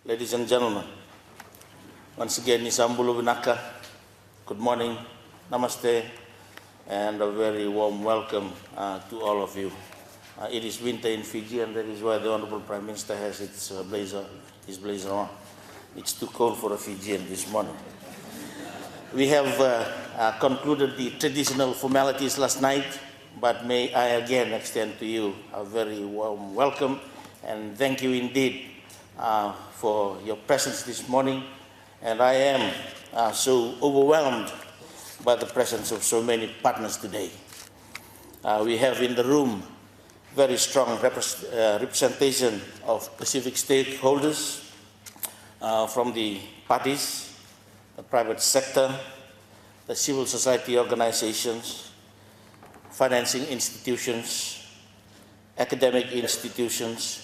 Ladies and gentlemen, once again, Nisambulu Vinaka, good morning, namaste, and a very warm welcome to all of you. It is winter in Fiji, and that is why the Honorable Prime Minister has his blazer on. It's too cold for a Fijian this morning. We have concluded the traditional formalities last night, but may I again extend to you a very warm welcome and thank you indeed for your presence this morning. And I am so overwhelmed by the presence of so many partners today. We have in the room very strong representation of Pacific stakeholders from the parties, the private sector, the civil society organizations, financing institutions, academic institutions,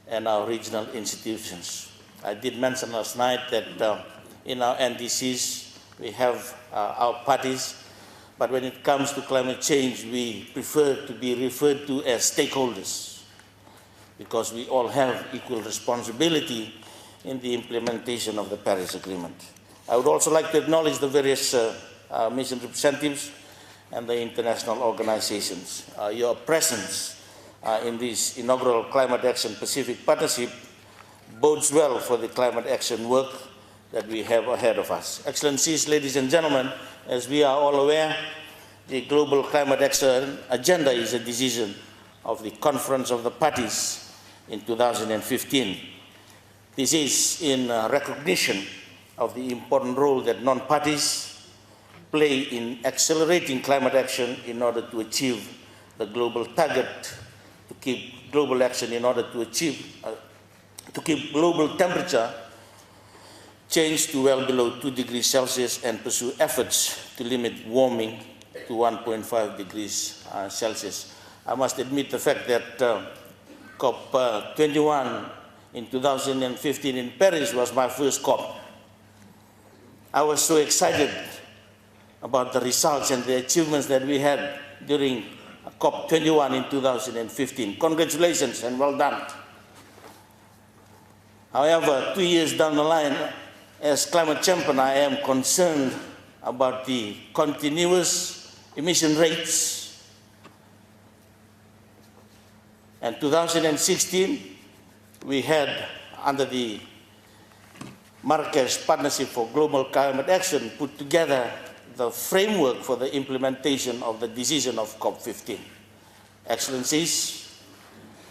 and our regional institutions. I did mention last night that in our NDCs we have our parties, but when it comes to climate change, we prefer to be referred to as stakeholders because we all have equal responsibility in the implementation of the Paris Agreement. I would also like to acknowledge the various mission representatives and the international organizations. Your presence in this inaugural Climate Action Pacific Partnership bodes well for the climate action work that we have ahead of us. Excellencies, ladies and gentlemen, as we are all aware, the Global Climate Action Agenda is a decision of the Conference of the Parties in 2015. This is in recognition of the important role that non-parties play in accelerating climate action in order to achieve the global target, to keep global action in order to achieve, to keep global temperature change to well below 2 degrees Celsius and pursue efforts to limit warming to 1.5 degrees Celsius. I must admit the fact that COP21 in 2015 in Paris was my first COP. I was so excited about the results and the achievements that we had during COP21 in 2015. Congratulations and well done. However, 2 years down the line, as climate champion, I am concerned about the continuous emission rates. And 2016, we had, under the Marrakesh Partnership for Global Climate Action, put together the framework for the implementation of the decision of COP15. Excellencies,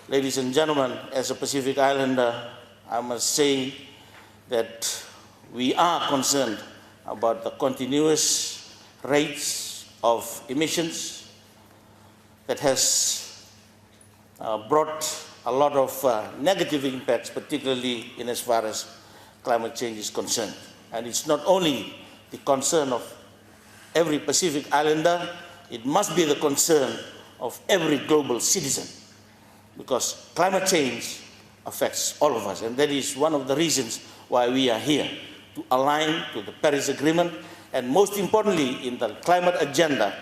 ladies and gentlemen, as a Pacific Islander, I must say that we are concerned about the continuous rates of emissions that has brought a lot of negative impacts, particularly in as far as climate change is concerned. And it's not only the concern of every Pacific Islander, it must be the concern of every global citizen, because climate change affects all of us, and that is one of the reasons why we are here, to align to the Paris Agreement, and most importantly, in the climate agenda,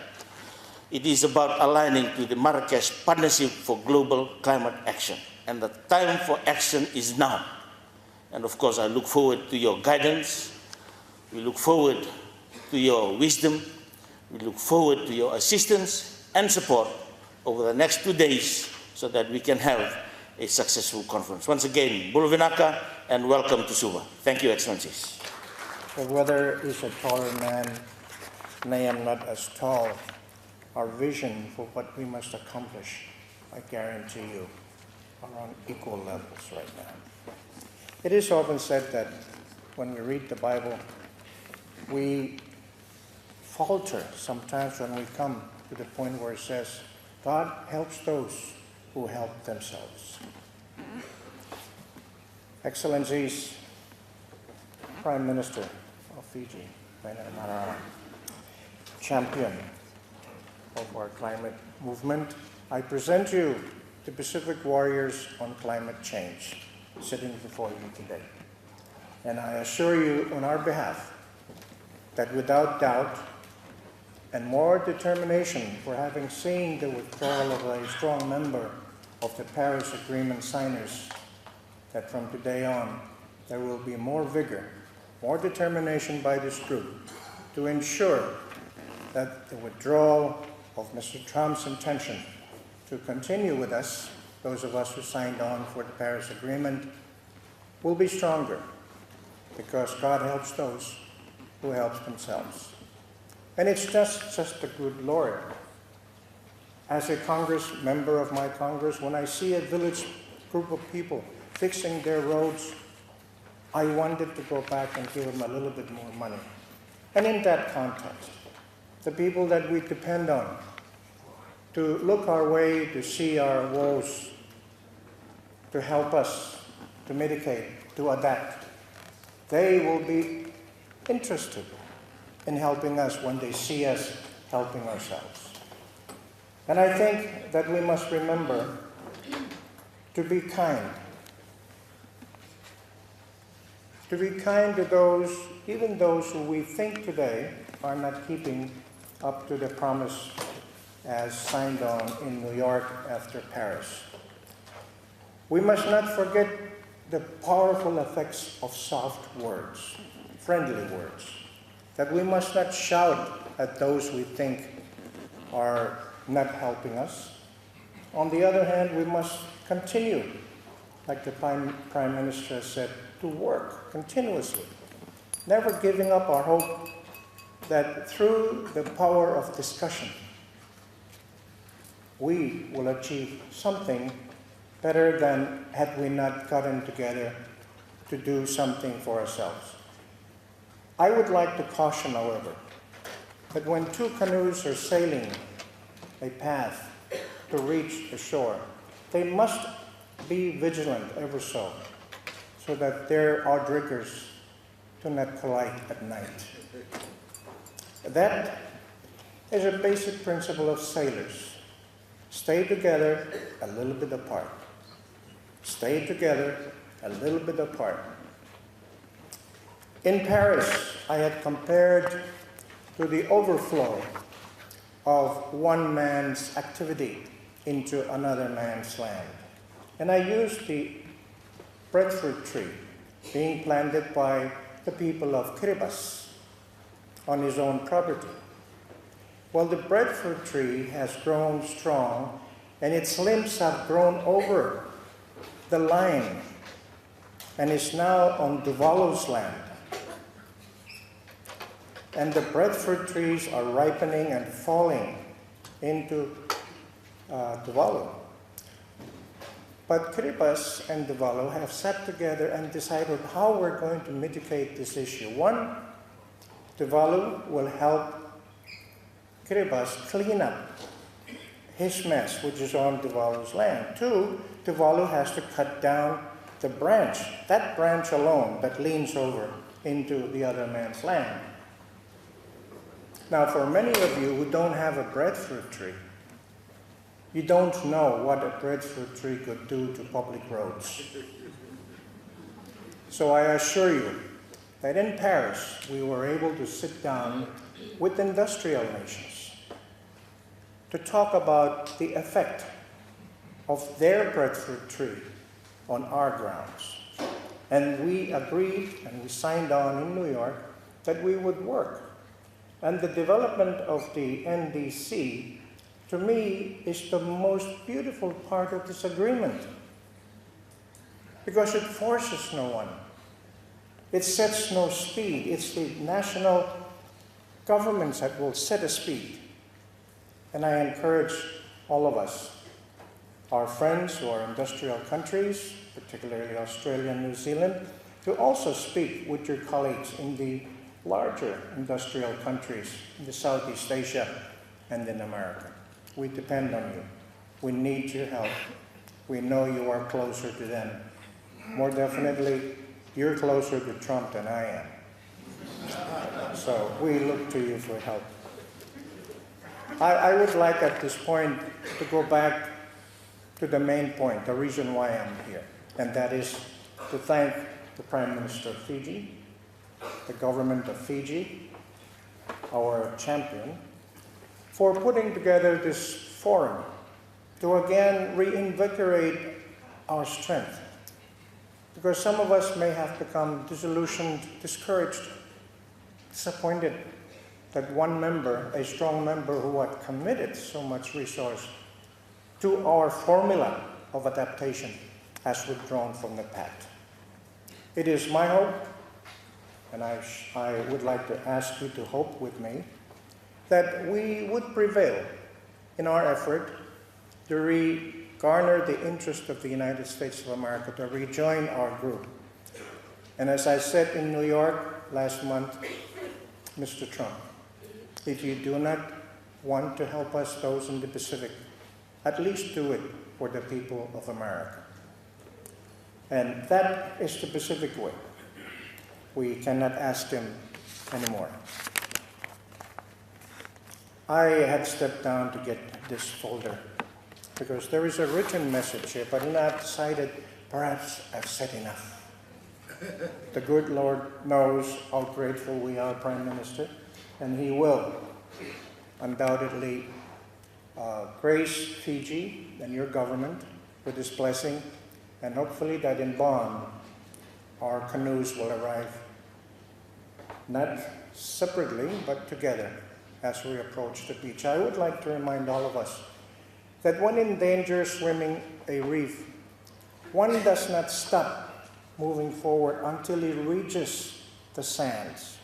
it is about aligning to the Marrakesh Partnership for Global Climate Action, and the time for action is now. And of course, I look forward to your guidance, we look forward to your wisdom, we look forward to your assistance and support over the next 2 days so that we can have a successful conference. Once again, Bulu Vinaka, and welcome to Suva. Thank you, Excellencies. The weather is a taller man, and I am not as tall. Our vision for what we must accomplish, I guarantee you, are on equal levels right now. It is often said that when we read the Bible, we falter sometimes when we come to the point where it says, God helps those who help themselves. Excellencies, Prime Minister of Fiji, champion of our climate movement, I present you the Pacific Warriors on Climate Change, sitting before you today. And I assure you on our behalf that without doubt and more determination for having seen the withdrawal of a strong member of the Paris Agreement signers, that from today on, there will be more vigor, more determination by this group to ensure that the withdrawal of Mr. Trump's intention to continue with us, those of us who signed on for the Paris Agreement, will be stronger, because God helps those who help themselves. And it's just the good Lord. As a member of my Congress, when I see a village group of people fixing their roads, I wanted to go back and give them a little bit more money. And in that context, the people that we depend on to look our way, to see our woes, to help us, to mitigate, to adapt, they will be interested in helping us when they see us helping ourselves. And I think that we must remember to be kind. To be kind to those, even those who we think today are not keeping up to the promise as signed on in New York after Paris. We must not forget the powerful effects of soft words, friendly words, that we must not shout at those we think are not helping us. On the other hand, we must continue, like the Prime Minister has said, to work continuously, never giving up our hope that through the power of discussion, we will achieve something better than had we not gotten together to do something for ourselves. I would like to caution, however, that when two canoes are sailing a path to reach the shore, they must be vigilant ever so that their outriggers do not collide at night. That is a basic principle of sailors. Stay together a little bit apart. Stay together a little bit apart. In Paris, I had compared to the overflow of one man's activity into another man's land. And I used the breadfruit tree being planted by the people of Kiribati on his own property. Well, the breadfruit tree has grown strong, and its limbs have grown over the line and is now on Tuvalu's land. And the breadfruit trees are ripening and falling into Tuvalu. But Kiribati and Tuvalu have sat together and decided how we're going to mitigate this issue. One, Tuvalu will help Kiribati clean up his mess, which is on Tuvalu's land. Two, Tuvalu has to cut down the branch, that branch alone that leans over into the other man's land. Now, for many of you who don't have a breadfruit tree, you don't know what a breadfruit tree could do to public roads. So I assure you that in Paris, we were able to sit down with industrial nations to talk about the effect of their breadfruit tree on our grounds. And we agreed and we signed on in New York that we would work. And the development of the NDC, to me, is the most beautiful part of this agreement, because it forces no one. It sets no speed. It's the national governments that will set a speed. And I encourage all of us, our friends who are industrial countries, particularly Australia and New Zealand, to also speak with your colleagues in the larger industrial countries in the Southeast Asia and in America. We depend on you. We need your help. We know you are closer to them. More definitely, you're closer to Trump than I am. So we look to you for help. I would like at this point to go back to the main point, the reason why I'm here, and that is to thank the Prime Minister of Fiji, the government of Fiji, our champion, for putting together this forum to again reinvigorate our strength, Because some of us may have become disillusioned, discouraged, disappointed that one member, a strong member who had committed so much resource to our formula of adaptation, has withdrawn from the pact. It is my hope, and I would like to ask you to hope with me, that we would prevail in our effort to garner the interest of the United States of America, to rejoin our group. And as I said in New York last month, Mr. Trump, if you do not want to help us, those in the Pacific, at least do it for the people of America. And that is the Pacific way. We cannot ask them anymore. I had stepped down to get this folder because there is a written message here, but I've decided perhaps I've said enough. The good Lord knows how grateful we are, Prime Minister, and He will undoubtedly grace Fiji and your government with His blessing, and hopefully that in Bonn our canoes will arrive not separately but together as we approach the beach. I would like to remind all of us that when in danger swimming a reef, one does not stop moving forward until he reaches the sands,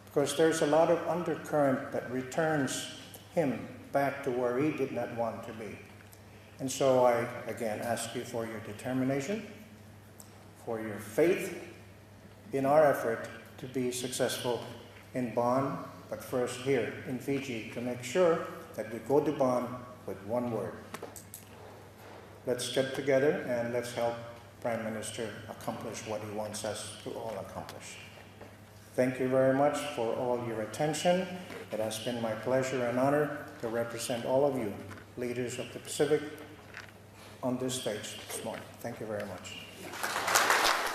because there's a lot of undercurrent that returns him back to where he did not want to be. And so I again ask you for your determination, for your faith in our effort to be successful in Bonn, but first here in Fiji, to make sure that we go to Bonn with one word. Let's get together and let's help Prime Minister accomplish what he wants us to all accomplish. Thank you very much for all your attention. It has been my pleasure and honor to represent all of you, leaders of the Pacific, on this stage this morning. Thank you very much.